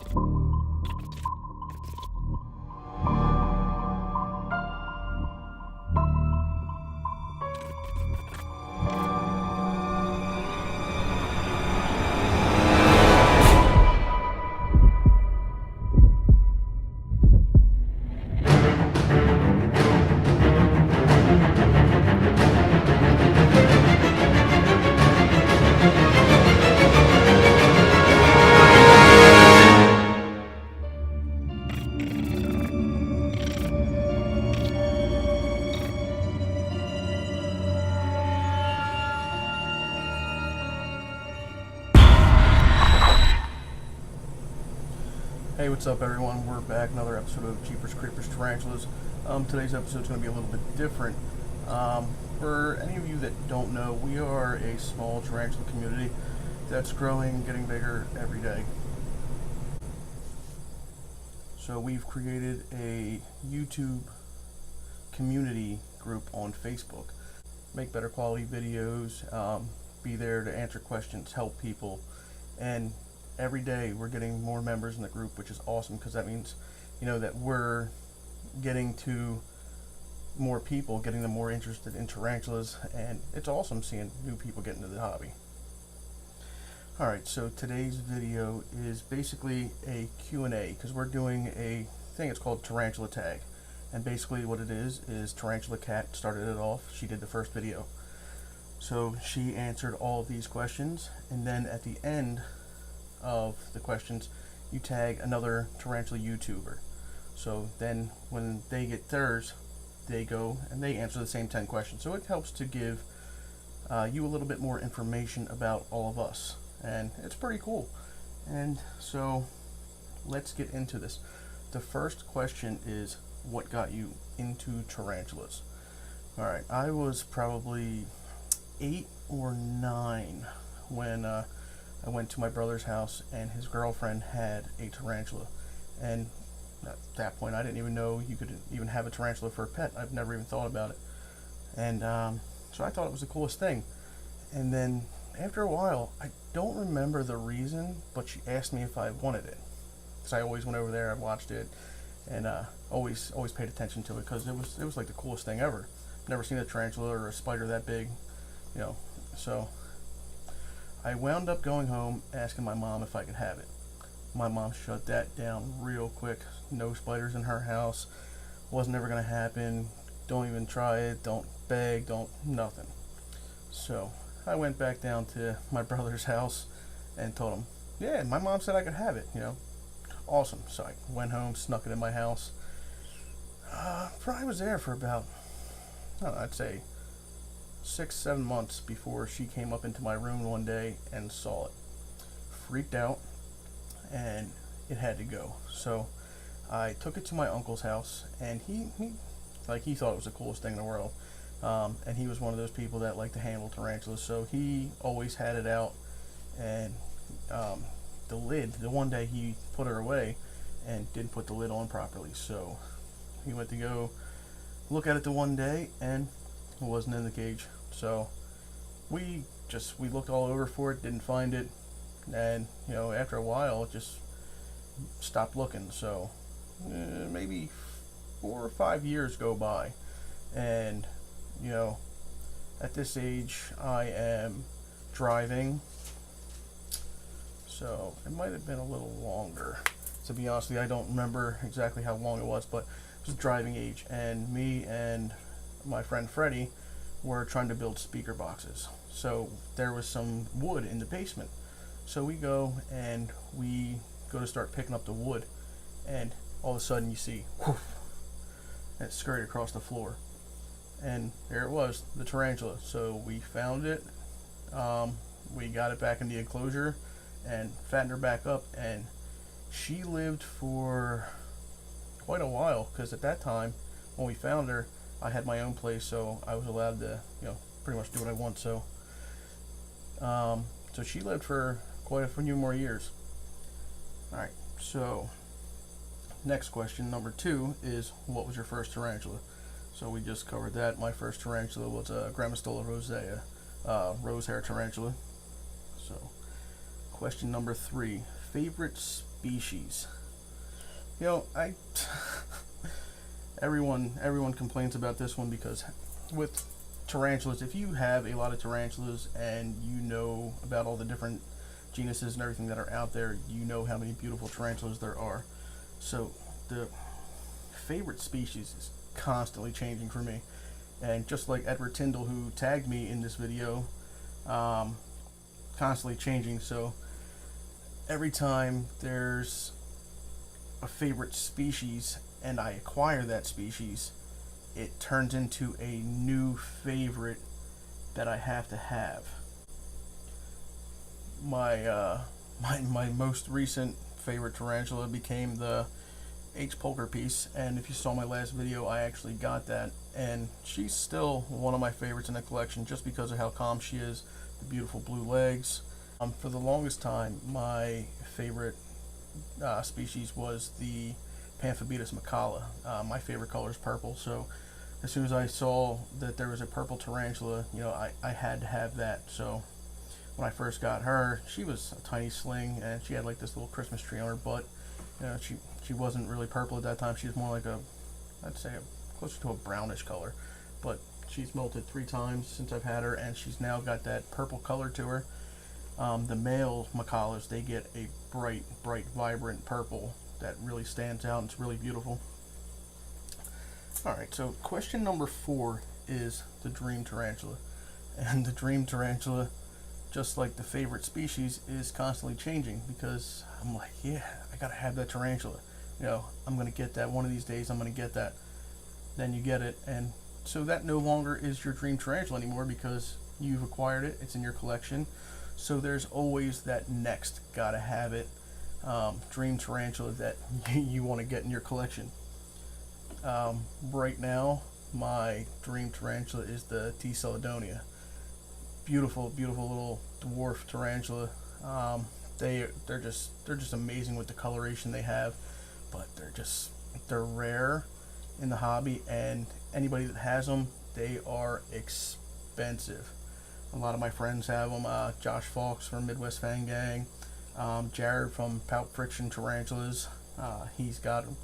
Hey, what's up everyone? We're back, another episode of Jeepers Creepers Tarantulas. Today's episode is going to be a little bit different. For any of you that don't know, we are a small tarantula community that's growing, getting bigger every day. So we've created a YouTube community group on Facebook. Make better quality videos, be there to answer questions, help people, and every day we're getting more members in the group, which is awesome because that means, that we're getting to more people, getting them more interested in tarantulas, and it's awesome seeing new people get into the hobby. Alright, so today's video is basically a Q&A because we're doing a thing, it's called Tarantula Tag. And basically what it is Tarantula Cat started it off. She did the first video. So she answered all of these questions, and then at the end of the questions you tag another tarantula YouTuber. So then when they get theirs, they go and they answer the same 10 questions. So it helps to give you a little bit more information about all of us, and it's pretty cool. And so let's get into this. The first question is, what got you into tarantulas? Alright, I was probably 8 or 9 when I went to my brother's house and his girlfriend had a tarantula, and at that point I didn't even know you could even have a tarantula for a pet. I've never even thought about it, and so I thought it was the coolest thing. And then after a while, I don't remember the reason, but she asked me if I wanted it, because I always went over there, I watched it, and always paid attention to it because it was like the coolest thing ever. Never seen a tarantula or a spider that big, so I wound up going home asking my mom if I could have it. My mom shut that down real quick. No spiders in her house. Wasn't ever going to happen. Don't even try it. Don't beg. Don't nothing. So I went back down to my brother's house and told him, yeah, my mom said I could have it. Awesome. So I went home, snuck it in my house. Probably was there for about, I don't know, I'd say 6-7 months before she came up into my room one day and saw it. Freaked out, and it had to go. So I took it to my uncle's house, and he thought it was the coolest thing in the world. And he was one of those people that like to handle tarantulas, so he always had it out. And the lid, the one day he put her away and didn't put the lid on properly, so he went to go look at it the one day, and it wasn't in the cage. So we looked all over for it, didn't find it, and after a while it just stopped looking. So maybe 4 or 5 years go by, and at this age I am driving, so it might have been a little longer, to be honest with you. I don't remember exactly how long it was, but it was driving age, and me and my friend Freddie were trying to build speaker boxes. So there was some wood in the basement. So we go to start picking up the wood, and all of a sudden you see, whoosh, and it scurried across the floor. And there it was, the tarantula. So we found it, we got it back in the enclosure and fattened her back up, and she lived for quite a while, because at that time when we found her, I had my own place, so I was allowed to, pretty much do what I want. So, so she lived for quite a few more years. All right. So, next question, number 2, is what was your first tarantula? So we just covered that. My first tarantula was a Grammostola rosea, rose hair tarantula. So, question number 3, favorite species. You know, everyone complains about this one because with tarantulas, if you have a lot of tarantulas and you know about all the different genuses and everything that are out there, you know how many beautiful tarantulas there are. So the favorite species is constantly changing for me. And just like Edward Tyndall, who tagged me in this video, constantly changing. So every time there's a favorite species and I acquire that species, it turns into a new favorite that I have to have. My most recent favorite tarantula became the H. Polker piece, and if you saw my last video, I actually got that, and she's still one of my favorites in the collection just because of how calm she is, the beautiful blue legs. For the longest time, my favorite species was the Pamphobetus macala. My favorite color is purple, so as soon as I saw that there was a purple tarantula, you know, I had to have that. So when I first got her, she was a tiny sling, and she had like this little Christmas tree on her butt. You know, she wasn't really purple at that time. She was more like I'd say closer to a brownish color. But she's molted 3 times since I've had her, and she's now got that purple color to her. The male macalas, they get a bright, vibrant purple that really stands out, and it's really beautiful. Alright, so question number 4 is the dream tarantula. And the dream tarantula, just like the favorite species, is constantly changing because I'm like, yeah, I gotta have that tarantula. You know, I'm gonna get that one of these days, I'm gonna get that. Then you get it, and so that no longer is your dream tarantula anymore because you've acquired it, it's in your collection. So there's always that next gotta have it dream tarantula that you want to get in your collection. Right now, my dream tarantula is the T. Celedonia. Beautiful little dwarf tarantula. They're just amazing with the coloration they have, but they're rare in the hobby, and anybody that has them, they are expensive. A lot of my friends have them. Josh Fawkes from Midwest Fang Gang, Jared from Pulp Friction Tarantulas, he's got them.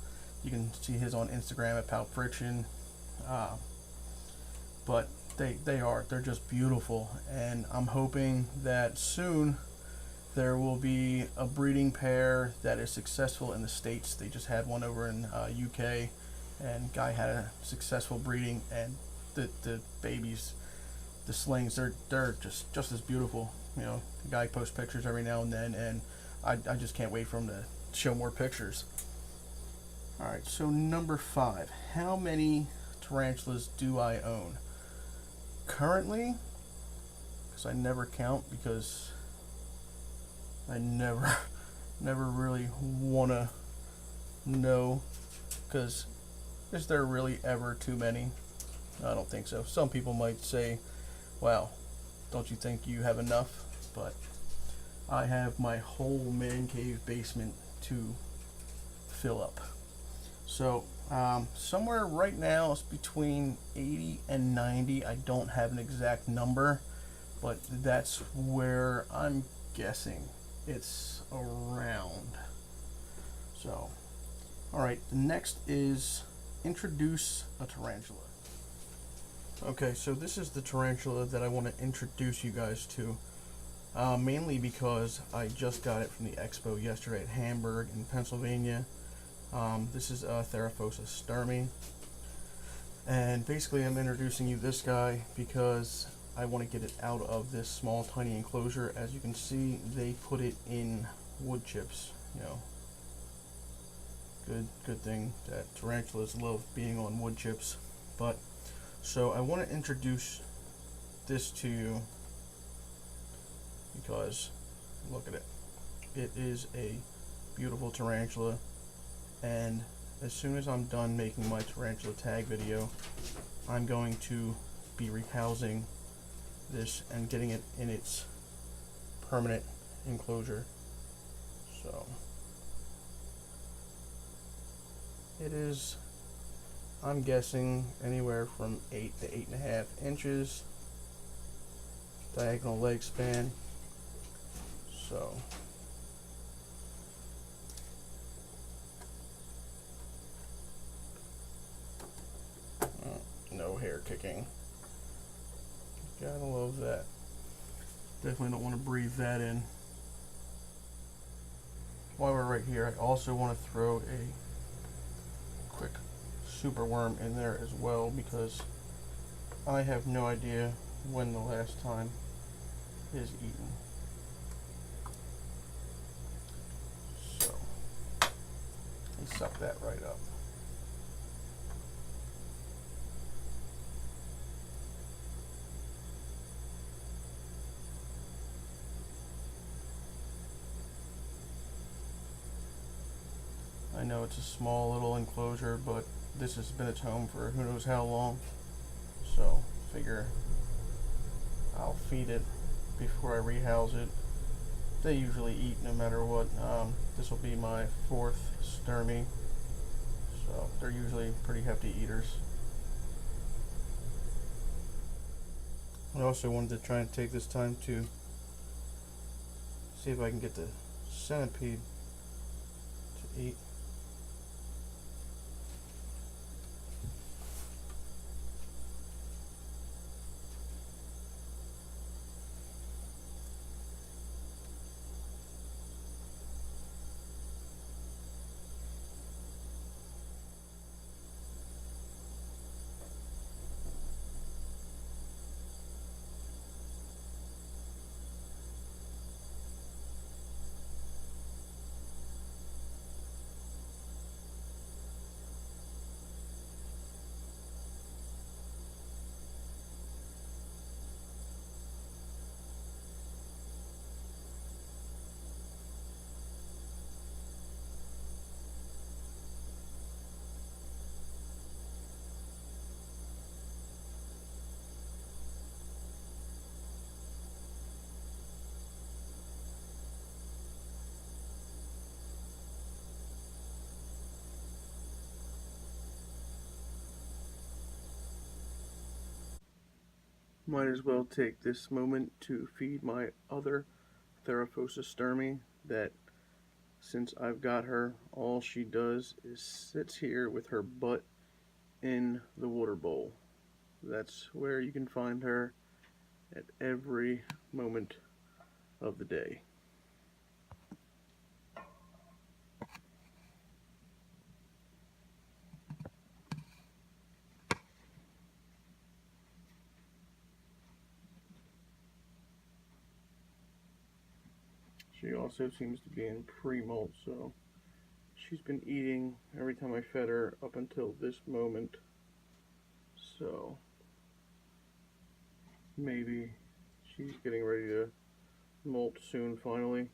You can see his on Instagram at Pulp Friction. But they're just beautiful, and I'm hoping that soon there will be a breeding pair that is successful in the States. They just had one over in UK, and guy had a successful breeding, and the babies, the slings, they're just as beautiful. You know, the guy posts pictures every now and then, and I just can't wait for him to show more pictures. Alright, so number 5. How many tarantulas do I own? Currently, because I never count, because I never really want to know, because is there really ever too many? I don't think so. Some people might say, wow, don't you think you have enough? But I have my whole man cave basement to fill up. So somewhere right now it's between 80 and 90. I don't have an exact number, but that's where I'm guessing it's around. So, alright, the next is introduce a tarantula. Okay, so this is the tarantula that I want to introduce you guys to, mainly because I just got it from the expo yesterday at Hamburg in Pennsylvania. This is Theraphosa sturmi, and basically I'm introducing you this guy because I want to get it out of this small tiny enclosure. As you can see, they put it in wood chips. You know, good thing that tarantulas love being on wood chips. But so I want to introduce this to you because look at it. It is a beautiful tarantula, and as soon as I'm done making my tarantula tag video, I'm going to be rehousing this and getting it in its permanent enclosure. So it is, I'm guessing, anywhere from 8 to 8.5 inches diagonal leg span. So tire kicking. Gotta love that. Definitely don't want to breathe that in. While we're right here, I also want to throw a quick super worm in there as well, because I have no idea when the last time is eaten. So, let's suck that right up. I know it's a small little enclosure, but this has been its home for who knows how long. So, figure I'll feed it before I rehouse it. They usually eat no matter what. This will be my 4th Sturmy, so they're usually pretty hefty eaters. I also wanted to try and take this time to see if I can get the centipede to eat. Might as well take this moment to feed my other Theraphosa sturmy that, since I've got her, all she does is sits here with her butt in the water bowl. That's where you can find her at every moment of the day. She also seems to be in pre-molt, so she's been eating every time I fed her up until this moment. So maybe she's getting ready to molt soon finally.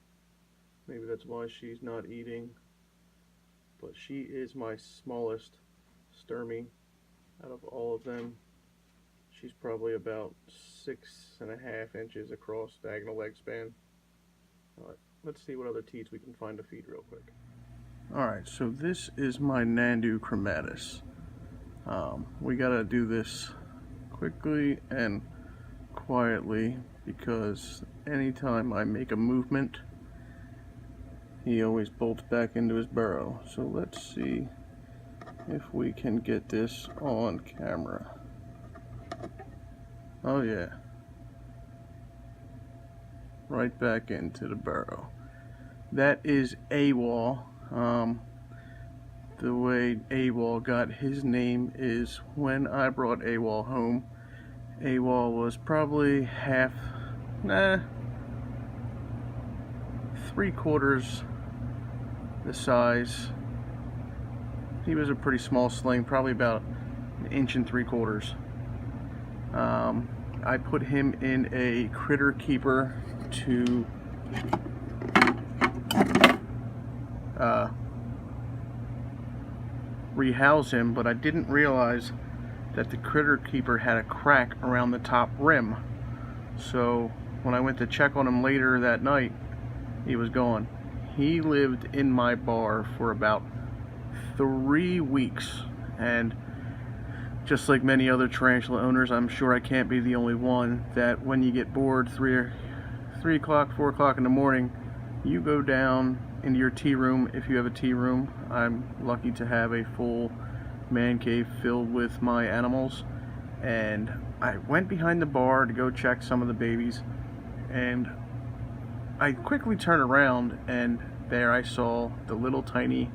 Maybe that's why she's not eating. But she is my smallest sturmy out of all of them. She's probably about 6.5 inches across diagonal leg span. Let's see what other teats we can find to feed real quick. Alright, so this is my Nandu chromatus. We gotta do this quickly and quietly, because anytime I make a movement, he always bolts back into his burrow. So let's see if we can get this on camera. Oh yeah. Right back into the burrow. That is AWOL. The way AWOL got his name is when I brought AWOL home. AWOL was probably three-quarters the size. He was a pretty small sling, probably about 1.75 inches. I put him in a critter keeper to rehouse him, but I didn't realize that the critter keeper had a crack around the top rim. So when I went to check on him later that night, he was gone. He lived in my bar for about 3 weeks, and just like many other tarantula owners, I'm sure I can't be the only one, that when you get bored 3 o'clock, 4 o'clock in the morning, you go down into your tea room, if you have a tea room. I'm lucky to have a full man cave filled with my animals, and I went behind the bar to go check some of the babies, and I quickly turned around, and there I saw the little tiny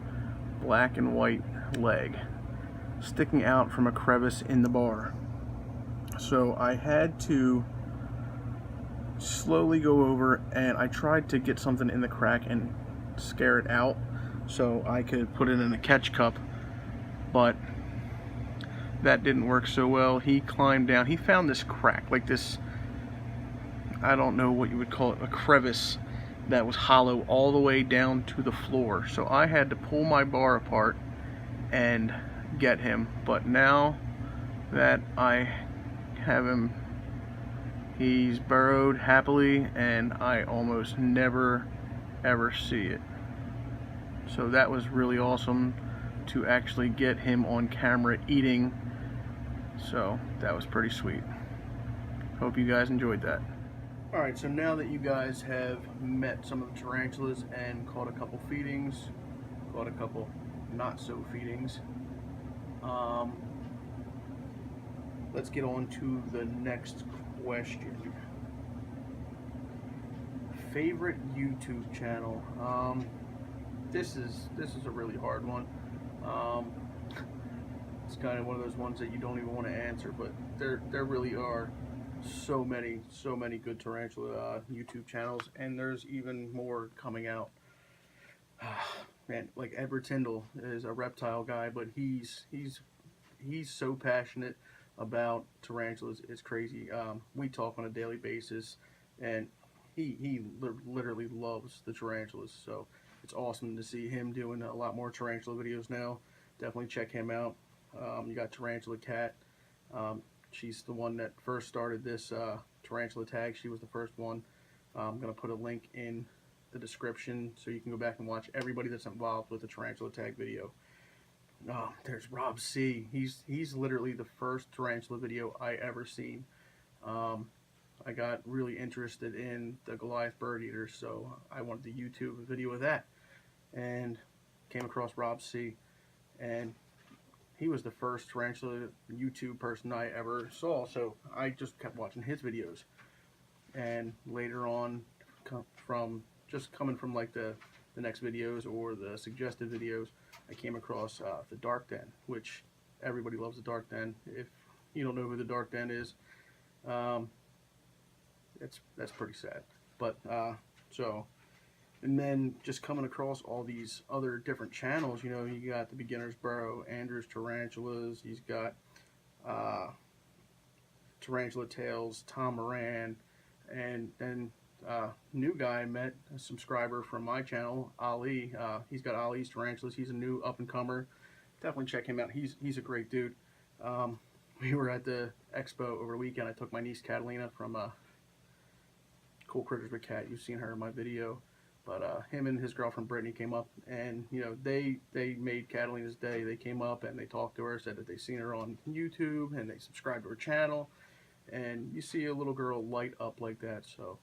black and white leg sticking out from a crevice in the bar. So I had to slowly go over, and I tried to get something in the crack and scare it out so I could put it in a catch cup, but that didn't work so well. He climbed down. He found this crack, like this, I don't know what you would call it, a crevice that was hollow all the way down to the floor. So I had to pull my bar apart and get him. But now that I have him, he's burrowed happily, and I almost never ever see it. So that was really awesome to actually get him on camera eating. So that was pretty sweet. Hope you guys enjoyed that. Alright, so now that you guys have met some of the tarantulas and caught a couple feedings, caught a couple not so feedings, let's get on to the next question. Favorite YouTube channel? This is a really hard one. It's kind of one of those ones that you don't even want to answer, but there really are so many good tarantula YouTube channels, and there's even more coming out. Man, like Edward Tyndall is a reptile guy, but he's so passionate about tarantulas. It's crazy. We talk on a daily basis, and he literally loves the tarantulas. So it's awesome to see him doing a lot more tarantula videos now. Definitely check him out. You got Tarantula Cat. She's the one that first started this tarantula tag. She was the first one. I'm going to put a link in the description so you can go back and watch everybody that's involved with the tarantula tag video. There's Rob C. He's literally the first tarantula video I ever seen. I got really interested in the Goliath bird eater, so I wanted to YouTube a video of that, and came across Rob C. And he was the first tarantula YouTube person I ever saw, so I just kept watching his videos. And later on, coming from like the next videos or the suggested videos, I came across the Dark Den, which everybody loves the Dark Den. If you don't know who the Dark Den is, that's pretty sad. But and then just coming across all these other different channels, you know, you got the Beginner's Burrow, Andrew's Tarantulas, he's got Tarantula Tales, Tom Moran, and then new guy I met, a subscriber from my channel, Ali. He's got Ali's Tarantulas. He's a new up-and-comer. Definitely check him out. He's a great dude. We were at the expo over the weekend. I took my niece Catalina from Cool Critters with Cat. You've seen her in my video. But him and his girlfriend Brittany came up, and you know they made Catalina's day. They came up and they talked to her, said that they seen her on YouTube and they subscribed to her channel. And you see a little girl light up like that, so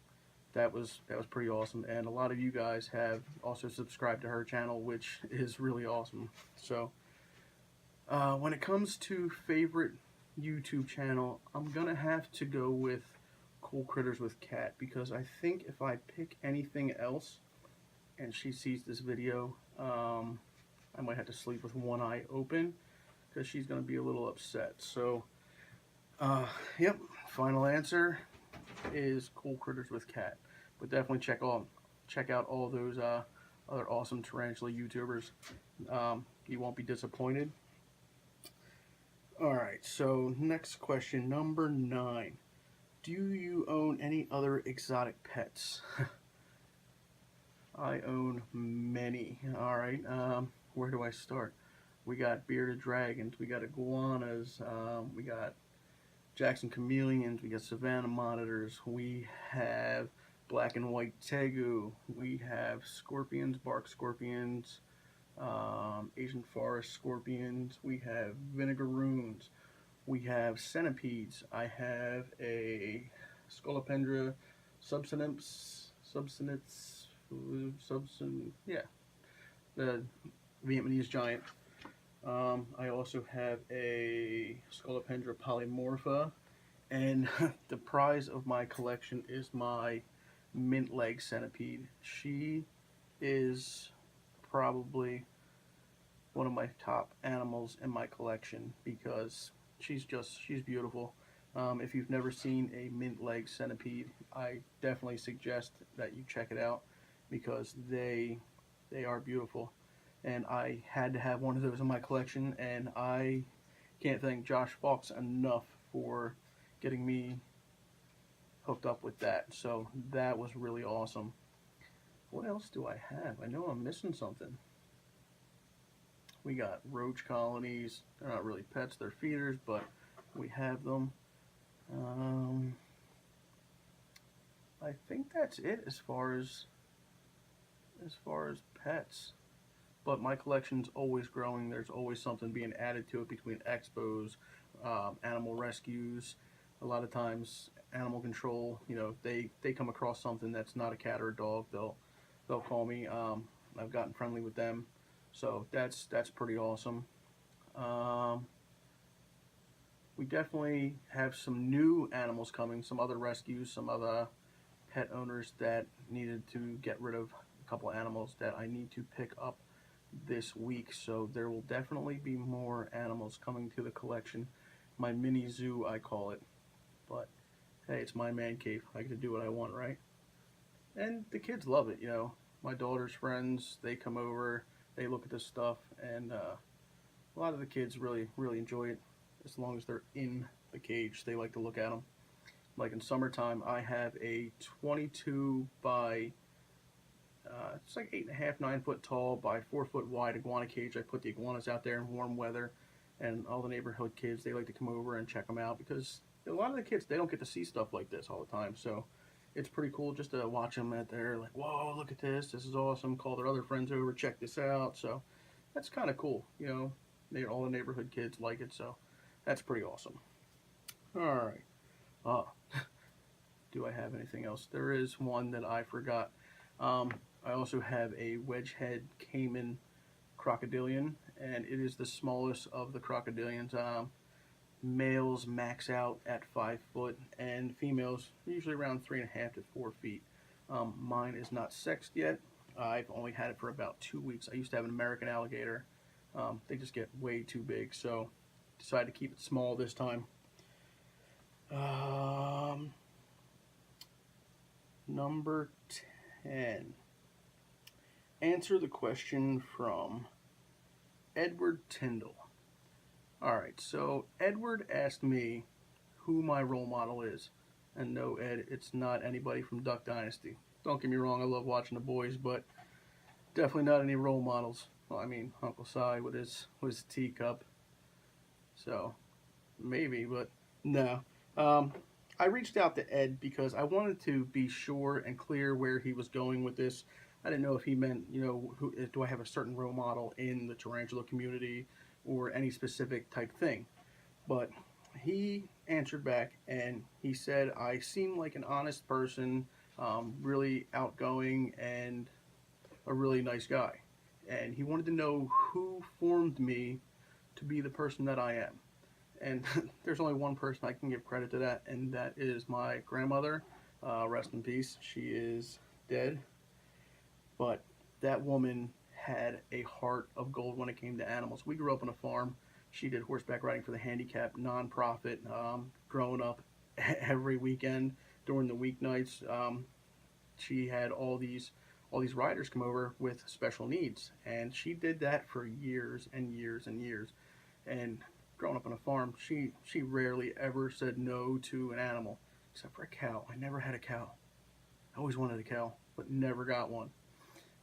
that was pretty awesome. And a lot of you guys have also subscribed to her channel, which is really awesome. So when it comes to favorite YouTube channel, I'm gonna have to go with Cool Critters with Cat, because I think if I pick anything else and she sees this video, I might have to sleep with one eye open, because she's going to be a little upset. So, yep, final answer is Cool Critters with Cat. But definitely check out all those other awesome tarantula YouTubers. You won't be disappointed. Alright, so next question, number 9. Do you own any other exotic pets? I own many. Alright, where do I start? We got bearded dragons, we got iguanas, we got Jackson chameleons, we got Savannah monitors, we have black and white tegu, we have scorpions, bark scorpions, Asian forest scorpions, we have vinegaroons, we have centipedes, I have a Scolopendra the Vietnamese giant. I also have a Scolopendra polymorpha, and the prize of my collection is my mint leg centipede. She is probably one of my top animals in my collection because she's beautiful. If you've never seen a mint leg centipede, I definitely suggest that you check it out because they are beautiful. And I had to have one of those in my collection, and I can't thank Josh Fawkes enough for getting me hooked up with that. So that was really awesome. What else do I have? I know I'm missing something. We got roach colonies. They're not really pets, they're feeders, but we have them. Um, I think that's it as far as pets. But my collection's always growing. There's always something being added to it between expos, animal rescues. A lot of times, animal control. They come across something that's not a cat or a dog. They'll call me. I've gotten friendly with them, so that's pretty awesome. Um, we definitely have some new animals coming. Some other rescues. Some other pet owners that needed to get rid of a couple of animals that I need to pick up this week, so there will definitely be more animals coming to the collection. My mini zoo, I call it. But hey, it's my man cave. I get to do what I want, right? And the kids love it. My daughter's friends, they come over, they look at this stuff, and a lot of the kids really, really enjoy it. As long as they're in the cage, they like to look at them. Like in summertime, I have a 22 by it's like 8.5, 9 foot tall by 4 foot wide iguana cage. I put the iguanas out there in warm weather, and all the neighborhood kids, they like to come over and check them out because a lot of the kids, they don't get to see stuff like this all the time. So it's pretty cool just to watch them at there, like, whoa, look at this. This is awesome. Call their other friends over, check this out. So that's kind of cool. All the neighborhood kids like it. So that's pretty awesome. All right. Uh, do I have anything else? There is one that I forgot. Um, I also have a wedgehead caiman crocodilian, and it is the smallest of the crocodilians. Males max out at 5 foot, and females usually around 3.5 to 4 feet. Mine is not sexed yet. I've only had it for about 2 weeks. I used to have an American alligator. They just get way too big, so decided to keep it small this time. Um, Number 10. Answer the question from Edward Tyndall. Alright, so Edward asked me who my role model is. And no, Ed, it's not anybody from Duck Dynasty. Don't get me wrong, I love watching the boys, but definitely not any role models. Well, I mean, Uncle Si with his teacup. So, maybe, but no. I reached out to Ed because I wanted to be sure and clear where he was going with this. I didn't know if he meant, do I have a certain role model in the tarantula community or any specific type thing. But he answered back and he said, I seem like an honest person, really outgoing, and a really nice guy. And he wanted to know who formed me to be the person that I am. And there's only one person I can give credit to that, and that is my grandmother. Rest in peace. She is dead. But that woman had a heart of gold when it came to animals. We grew up on a farm. She did horseback riding for the handicap nonprofit. Growing up every weekend during the weeknights, she had all these riders come over with special needs, and she did that for years and years and years. And growing up on a farm, she rarely ever said no to an animal, except for a cow. I never had a cow. I always wanted a cow, but never got one.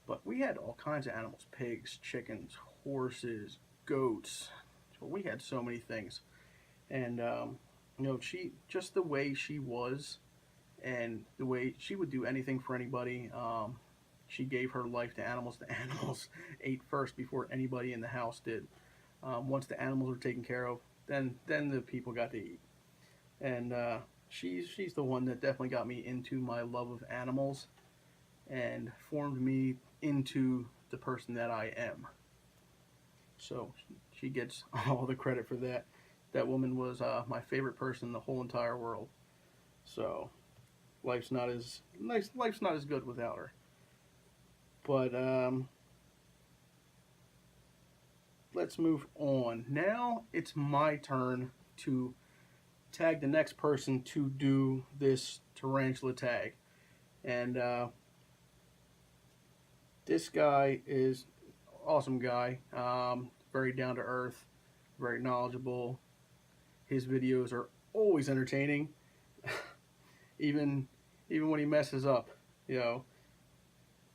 But we had all kinds of animals: pigs, chickens, horses, goats. So we had so many things. And, she, just the way she was and the way she would do anything for anybody. She gave her life to animals. The animals ate first before anybody in the house did. Once the animals were taken care of, then the people got to eat. And she's the one that definitely got me into my love of animals and formed me into the person that I am. So She gets all the credit for that. That woman was my favorite person in the whole entire world. So life's not as nice. Life's not as good without her. But let's move on. Now it's my turn to tag the next person to do this tarantula tag. And this guy is awesome guy. Very down to earth, very knowledgeable. His videos are always entertaining, even when he messes up. You know,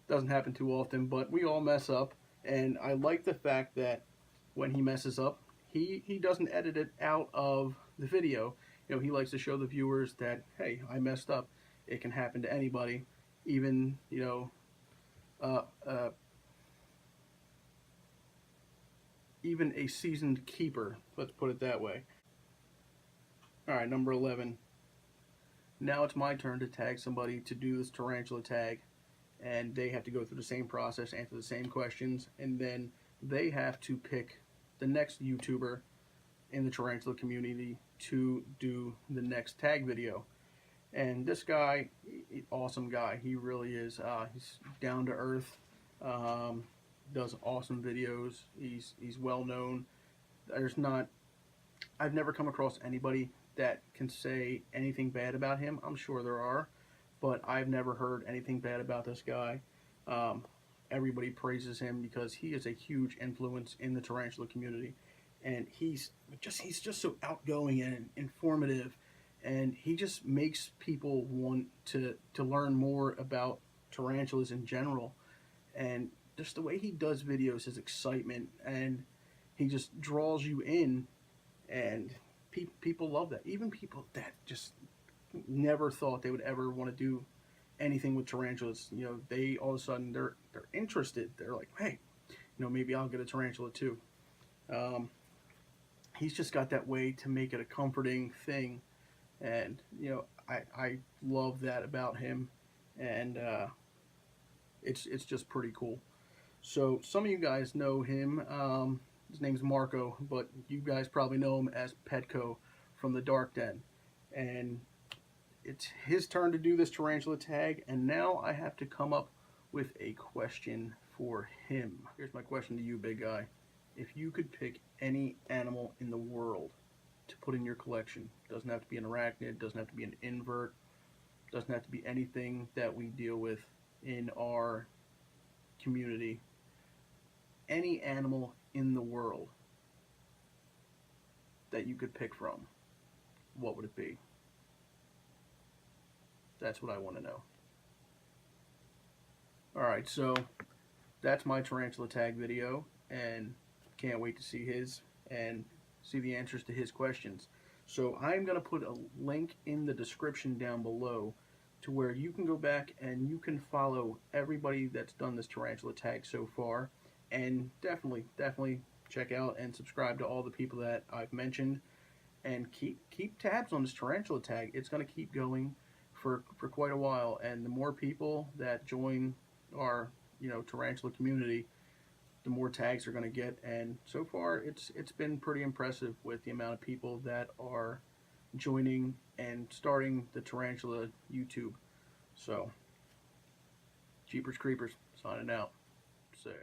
doesn't happen too often, but we all mess up. And I like the fact that when he messes up, he doesn't edit it out of the video. You know, he likes to show the viewers that, hey, I messed up. It can happen to anybody, even, you know, even a seasoned keeper. Let's put it that way. All right, number 11. Now it's my turn to tag somebody to do this tarantula tag, and they have to go through the same process, answer the same questions, and then they have to pick the next YouTuber in the tarantula community to do the next tag video. And this guy, awesome guy, he really is. He's down to earth, does awesome videos. He's well known. I've never come across anybody that can say anything bad about him. I'm sure there are, but I've never heard anything bad about this guy. Everybody praises him because he is a huge influence in the tarantula community, and he's just so outgoing and informative, and he just makes people want to learn more about tarantulas in general. And just the way he does videos, his excitement, and he just draws you in, and people love that. Even people that just never thought they would ever want to do anything with tarantulas, you know, they all of a sudden they're interested. They're like, hey, you know, maybe I'll get a tarantula too. He's just got that way to make it a comforting thing, and you know, I love that about him, and it's just pretty cool. So some of you guys know him. His name's Marco, but you guys probably know him as Petco from the Dark Den. And it's his turn to do this tarantula tag, and now I have to come up with a question for him. Here's my question to you, big guy. If you could pick any animal in the world to put in your collection, doesn't have to be an arachnid, doesn't have to be an invert, doesn't have to be anything that we deal with in our community, any animal in the world that you could pick from, what would it be? That's what I want to know. Alright, so that's my tarantula tag video, and can't wait to see his and see the answers to his questions. So I'm going to put a link in the description down below to where you can go back and you can follow everybody that's done this tarantula tag so far, and definitely check out and subscribe to all the people that I've mentioned, and keep tabs on this tarantula tag. It's going to keep going for quite a while, and the more people that join our, you know, tarantula community, the more tags are going to get. And so far it's been pretty impressive with the amount of people that are joining and starting the tarantula YouTube. So Jeepers Creepers signing out. See ya.